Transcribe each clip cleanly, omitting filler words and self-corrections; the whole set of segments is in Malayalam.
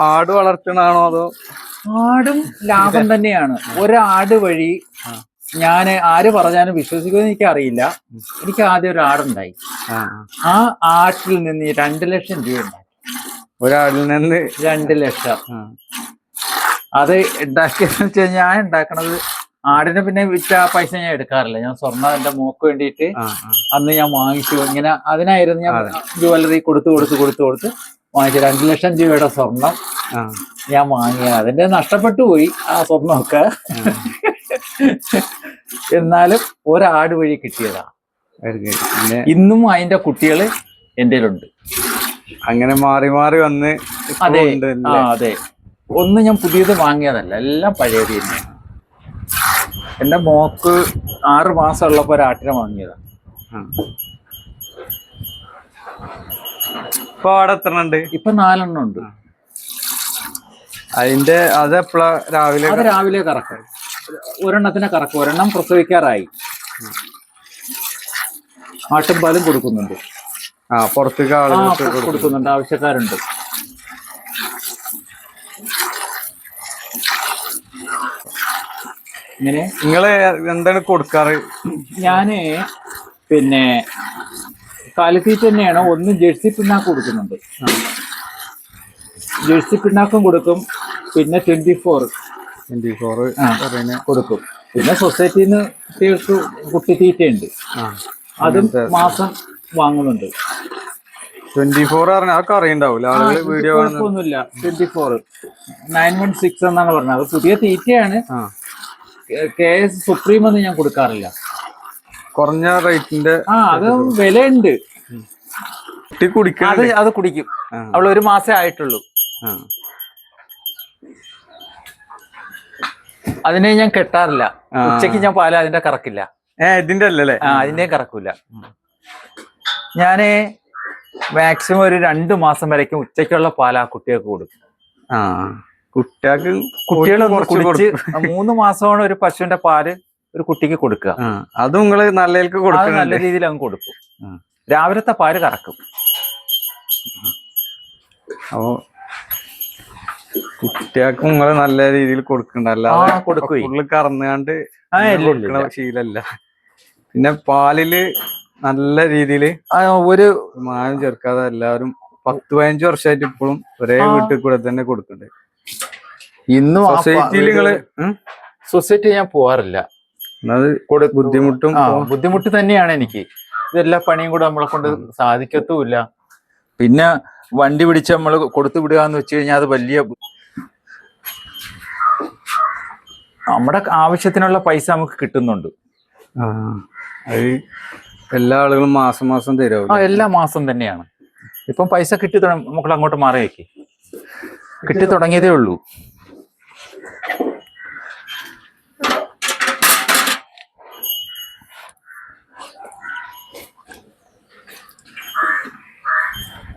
ആട് വളർത്തണാണോ അതോ? ആടും ലാഭം തന്നെയാണ്. ഒരാട് വഴി ഞാൻ ആര് പറഞ്ഞാലും വിശ്വസിക്കുമെന്ന് എനിക്കറിയില്ല. എനിക്ക് ആദ്യം ഒരു ആടുണ്ടായി. ആ ആട്ടിൽ നിന്ന് 2 ലക്ഷം രൂപ ഉണ്ടായി. ഒരാടിൽ നിന്ന് 2 ലക്ഷം. അത് ഉണ്ടാക്കിയെന്ന് വെച്ച് കഴിഞ്ഞാൽ ഞാൻ ഉണ്ടാക്കണത് ആടിനെ പിന്നെ വിറ്റ പൈസ ഞാൻ എടുക്കാറില്ല. ഞാൻ സ്വർണ്ണം എന്റെ മോക്ക് വേണ്ടിയിട്ട് അന്ന് ഞാൻ വാങ്ങിച്ചു. ഇങ്ങനെ അതിനായിരുന്നു ഞാൻ ജ്വല്ലറി കൊടുത്ത് വാങ്ങിച്ചു. 2 ലക്ഷം രൂപയുടെ സ്വർണം ഞാൻ വാങ്ങിയ. അതിന്റെ നഷ്ടപ്പെട്ടു പോയി ആ സ്വർണ്ണമൊക്കെ. എന്നാലും ഒരാട് വഴി കിട്ടിയതാ. ഇന്നും അതിന്റെ കുട്ടികള് എൻ്റെ ഉണ്ട്. അങ്ങനെ മാറി മാറി വന്ന്. അതെ അതെ. ഒന്നും ഞാൻ പുതിയത് വാങ്ങിയതല്ല, എല്ലാം പഴയത് തന്നെ. എന്റെ മോക്ക് 6 മാസം ഉള്ളപ്പോ ഒരാട്ടിനെ വാങ്ങിയതാ. ഇപ്പൊ അവിടെ എത്ര ഉണ്ട്? ഇപ്പൊ 4 എണ്ണം ഉണ്ട്. അതിന്റെ അതെപ്പോഴാ? രാവിലെ കറക്കും. ഒരെണ്ണത്തിനെ കറക്കും. ഒരെണ്ണം പ്രസവിക്കാറായി. ആട്ടുംപാലും കൊടുക്കുന്നുണ്ട്. പുറത്തേക്ക് കൊടുക്കുന്നുണ്ട്, ആവശ്യക്കാരുണ്ട്. ഇങ്ങനെ നിങ്ങള് എന്താണ് കൊടുക്കാറ്? ഞാന് പിന്നെ കാലിത്തീറ്റ തന്നെയാണ്. ഒന്ന് ജേഴ്സി പിണ്ണാക്ക് കൊടുക്കുന്നുണ്ട്. ജേഴ്സി പിണ്ണാക്കും കൊടുക്കും. പിന്നെ 24 കൊടുക്കും. പിന്നെ സൊസൈറ്റിന്ന് കുട്ടികൾക്ക് കുട്ടിത്തീറ്റയുണ്ട്. അതും മാസം വാങ്ങുന്നുണ്ട്. 24 അതൊക്കെ അറിയണ്ടാവൂല ആളുകൾ. വീഡിയോ കുഴപ്പമൊന്നുമില്ല. 24 916 എന്നാണ് പറഞ്ഞത്. അത് പുതിയ തീറ്റയാണ്. KS സുപ്രീം ഒന്നും ഞാൻ കൊടുക്കാറില്ല. കുറഞ്ഞ റേറ്റിന്റെ. അത് വിലയുണ്ട്. അത് കുടിക്കും. അവൾ 1 മാസേ ആയിട്ടുള്ളൂ. അതിനെ ഞാൻ കെട്ടാറില്ല. ഉച്ചക്ക് ഞാൻ പാല അതിന്റെ കറക്കില്ല. ഇതിന്റെ അല്ലല്ലേ? അതിന്റെയും കറക്കൂല. ഞാന് മാക്സിമം ഒരു 2 മാസം വരയ്ക്കും ഉച്ചക്കുള്ള പാല കുട്ടികൾക്ക് കൊടുക്കും. കുട്ടികളൊന്ന് കുടിച്ച് 3 മാസമാണ് ഒരു പശുവിന്റെ പാല് ഒരു കുട്ടിക്ക് കൊടുക്കുക. അത് നിങ്ങള് നല്ല രീതിയിൽ അങ്ങ് കൊടുക്കും. രാവിലത്തെ പാല് കറക്കും. അപ്പൊ കുട്ടികൾക്ക് നിങ്ങള് നല്ല രീതിയിൽ കൊടുക്കണ്ടല്ല. ഫുള്ള് കറന്നുകാണ്ട് ശീലല്ല. പിന്നെ പാലില് നല്ല രീതിയിൽ ഒരു മായം ചേർക്കാതെ എല്ലാവരും 10-15 വർഷമായിട്ട് ഇപ്പോഴും ഒരേ വീട്ടിൽ കൂടെ തന്നെ കൊടുക്കണ്ടേ. ഇന്നും സൊസൈറ്റിയില് സൊസൈറ്റി ഞാൻ പോവാറില്ല. ബുദ്ധിമുട്ട് തന്നെയാണ് എനിക്ക്. ഇതെല്ലാ പണിയും കൂടെ നമ്മളെ കൊണ്ട് സാധിക്കത്തുമില്ല. പിന്നെ വണ്ടി പിടിച്ച് നമ്മൾ കൊടുത്തു വിടുക എന്ന് വെച്ച് കഴിഞ്ഞാൽ അത് വലിയ നമ്മുടെ ആവശ്യത്തിനുള്ള പൈസ നമുക്ക് കിട്ടുന്നുണ്ട്. എല്ലാ ആളുകളും മാസം തരും. എല്ലാ മാസം തന്നെയാണ്. ഇപ്പം പൈസ കിട്ടി നമുക്ക് അങ്ങോട്ട് മാറി വെക്കി. കിട്ടി തുടങ്ങിയതേ ഉള്ളൂ.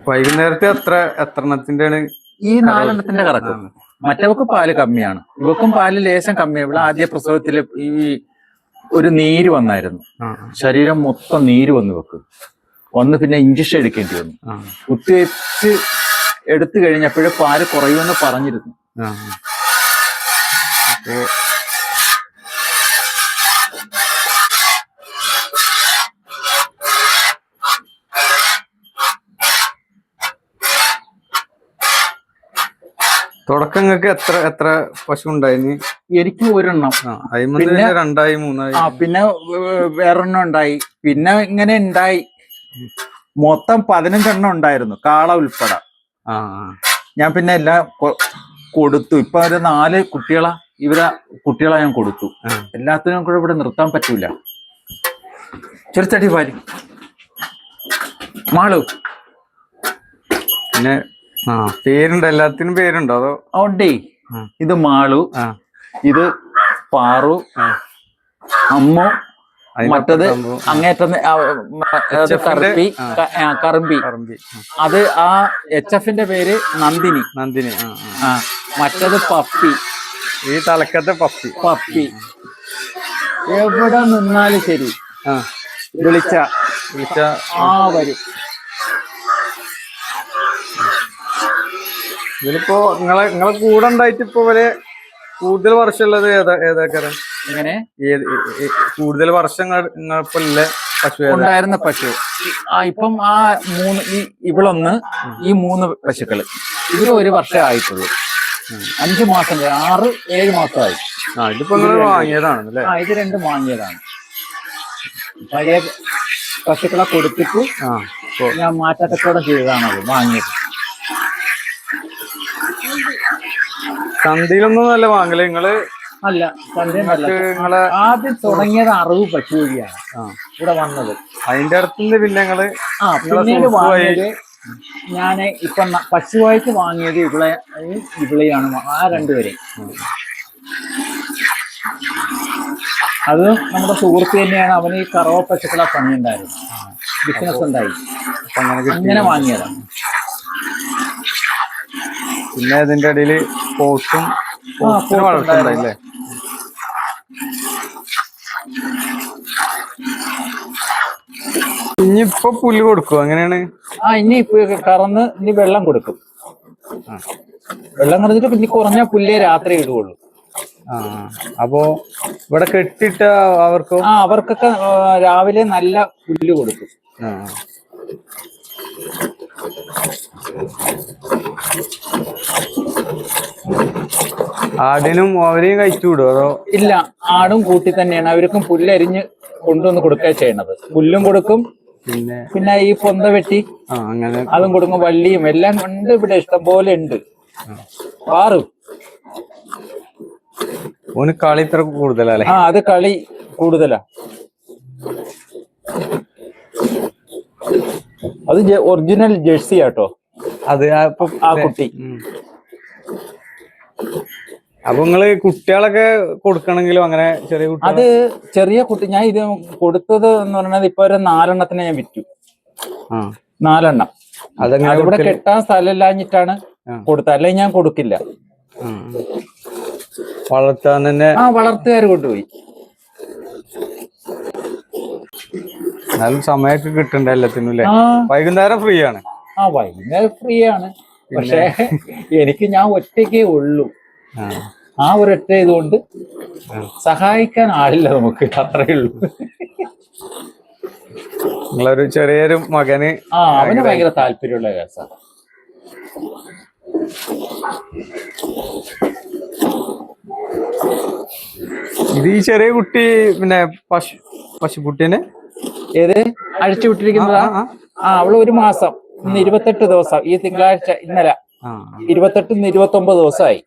വൈകുന്നേരത്തെ എത്ര എണ്ണത്തിന്റെ? ഈ 4 എണ്ണത്തിന്റെ കറക്കും. മറ്റവർക്ക് പാല് കമ്മിയാണ്. ഇവക്കും പാല് ലേശം കമ്മിയാണ്. ഇവിടെ ആദ്യ പ്രസവത്തില് ഈ ഒരു നീര് വന്നായിരുന്നു. ശരീരം മൊത്തം നീര് വന്ന് പിന്നെ ഇഞ്ചക്ഷൻ എടുക്കേണ്ടി വന്നു. കുത്തിവെച്ച് എടുത്തു കഴിഞ്ഞപ്പോഴും പാല് കുറയുമെന്ന് പറഞ്ഞിരുന്നു. തുടക്കം നിങ്ങൾക്ക് എത്ര പശു ഉണ്ടായിരുന്നു? എനിക്ക് 1 എണ്ണം. പിന്നെ 2 3 പിന്നെ വേറൊരെണ്ണം ഉണ്ടായി. പിന്നെ ഇങ്ങനെ ഉണ്ടായി. മൊത്തം 15 എണ്ണം ഉണ്ടായിരുന്നു, കാള ഉൾപ്പെടെ. ഞാൻ പിന്നെ എല്ലാം കൊടുത്തു. ഇപ്പൊ ഒരു 4 കുട്ടികളെ ഞാൻ കൊടുത്തു. എല്ലാത്തിനും കൂടെ ഇവിടെ നിർത്താൻ പറ്റൂല. ചെറുച്ചടി പാല് മാളു. പിന്നെ പേരുണ്ടോ? എല്ലാത്തിനും പേരുണ്ടോ അതോ? ഉണ്ടേ. ഇത് മാളു, ഇത് പാറു, അമ്മു, മറ്റത് അങ്ങേറ്റം കറുമ്പി. അത് ആ HFന്റെ പേര് നന്ദിനി. മറ്റത് പപ്പി. ഈ തലക്കത്തെ പപ്പി. എവിടെ നിന്നാലും ശരി വിളിച്ച വരും. ഇതിലിപ്പോ നിങ്ങളെ കൂടെ ഉണ്ടായിട്ട് ഇപ്പൊ വരെ കൂടുതൽ വർഷമുള്ളത് ഏതാക്കാരം? ഇങ്ങനെ കൂടുതൽ വർഷം നിങ്ങളിപ്പോ പശു ഉണ്ടായിരുന്ന പശു ഇപ്പം ആ മൂന്ന് ഇവളൊന്ന് ഈ 3 പശുക്കള് ഇതിൽ 1 വർഷമേ ആയിട്ടുള്ളൂ. 5 മാസം 6-7 മാസമായി. ഇതിപ്പോ നിങ്ങൾ വാങ്ങിയതാണ് അല്ലേ? ഇത് 2 വാങ്ങിയതാണ്. പഴയ പശുക്കളെ കൊടുത്തിട്ട് ഞാൻ മാറ്റക്കച്ചവടം ചെയ്തതാണ് അത് വാങ്ങിയത്. ചന്തയിലൊന്നും നല്ല വാങ്ങല് നിങ്ങള്? അല്ല, ചന്തയിലല്ല. ആദ്യം തുടങ്ങിയത് അറിവ് പശു വഴിയാണ് ഇവിടെ വന്നത്. അതിന്റെ അടുത്തുനിന്ന് പിന്നെ നിങ്ങള് പിന്നീട് വാങ്ങിയത് ഞാൻ ഇപ്പൊ പശുവായിട്ട് വാങ്ങിയത് ഇവിളെയാണ്. ആ 2 പേരെ അത് നമ്മുടെ സുഹൃത്ത് തന്നെയാണ്. അവന് ഈ കറവ പശുക്കളെ പണിയുണ്ടായിരുന്നു, ബിസിനസ് ഉണ്ടായി. അങ്ങനെ വാങ്ങിയതാണ്. പിന്നെ ഇതിന്റെ ഇടയില് പോത്തും വളർത്തുണ്ടായില്ലേ? ഇനിയിപ്പൊ പുല്ല് കൊടുക്കും എങ്ങനെയാണ്? ഇനി കറന്ന് ഇനി വെള്ളം കൊടുക്കും. വെള്ളം കറന്നിട്ട് പിന്നെ കുറഞ്ഞ പുല്ലേ രാത്രി ഇടുകയുള്ളൂ. അപ്പോ ഇവിടെ കെട്ടിട്ട അവർക്കൊക്കെ രാവിലെ നല്ല പുല്ല് കൊടുക്കും. ആടിനും അവരെയും കഴിച്ചു വിടും അതോ? ഇല്ല, ആടും കൂട്ടി തന്നെയാണ്. അവർക്കും പുല്ലരിഞ്ഞ് കൊണ്ടുവന്ന് കൊടുക്കുക ചെയ്യണത്. പുല്ലും കൊടുക്കും, പിന്നെ ഈ പൊന്ത വെട്ടി അങ്ങനെ അതും കൊടുക്കും. വള്ളിയും എല്ലാം ഉണ്ട് ഇവിടെ, ഇഷ്ടം പോലെ ഉണ്ട്. പാറും ഓന് കളി ഇത്ര കൂടുതലല്ലേ? അത് കളി കൂടുതലാ. അത് ഒറിജിനൽ ജേഴ്സി ആട്ടോ അത്. ആ കുട്ടി. അപ്പൊ നിങ്ങള് കുട്ടികളൊക്കെ കൊടുക്കണെങ്കിലും അങ്ങനെ ചെറിയ കുട്ടി? അത് ചെറിയ കുട്ടി. ഞാൻ ഇത് കൊടുത്തത് എന്ന് പറയുന്നത് ഇപ്പൊ ഒരു 4 എണ്ണത്തിന് ഞാൻ വിറ്റു. 4 എണ്ണം. അതിവിടെ കെട്ടാൻ സ്ഥലമില്ലാഞ്ഞിട്ടാണ് കൊടുത്തത്, അല്ലെങ്കിൽ ഞാൻ കൊടുക്കില്ല. വളർത്താൻ തന്നെ വളർത്തുകാർ കൊണ്ടുപോയി. എന്നാലും സമയമൊക്കെ കിട്ടണ്ട എല്ലാത്തിനും അല്ലേ? വൈകുന്നേരം ഫ്രീ ആണ്? വൈകുന്നേരം ഫ്രീ ആണ്. പക്ഷെ ഞാൻ ഒറ്റയ്ക്കേ ഉള്ളൂ. ആ ഒരൊറ്റ ഇതുകൊണ്ട് സഹായിക്കാൻ ആളില്ല നമുക്ക്, അത്രേ ഉള്ളൂ. നിങ്ങളൊരു ചെറിയൊരു മകന് അവന് ഭയങ്കര താല്പര്യമുള്ള കേസാണ്. ഇത് ഈ ചെറിയ കുട്ടി പിന്നെ പശുക്കുട്ടീനെ ഏത് അഴിച്ചു വിട്ടിരിക്കുന്നതാ? അവള് 1 മാസം. ഇന്ന് 28 ദിവസം. ഈ തിങ്കളാഴ്ച ഇന്നലെ 28 29 ദിവസമായി.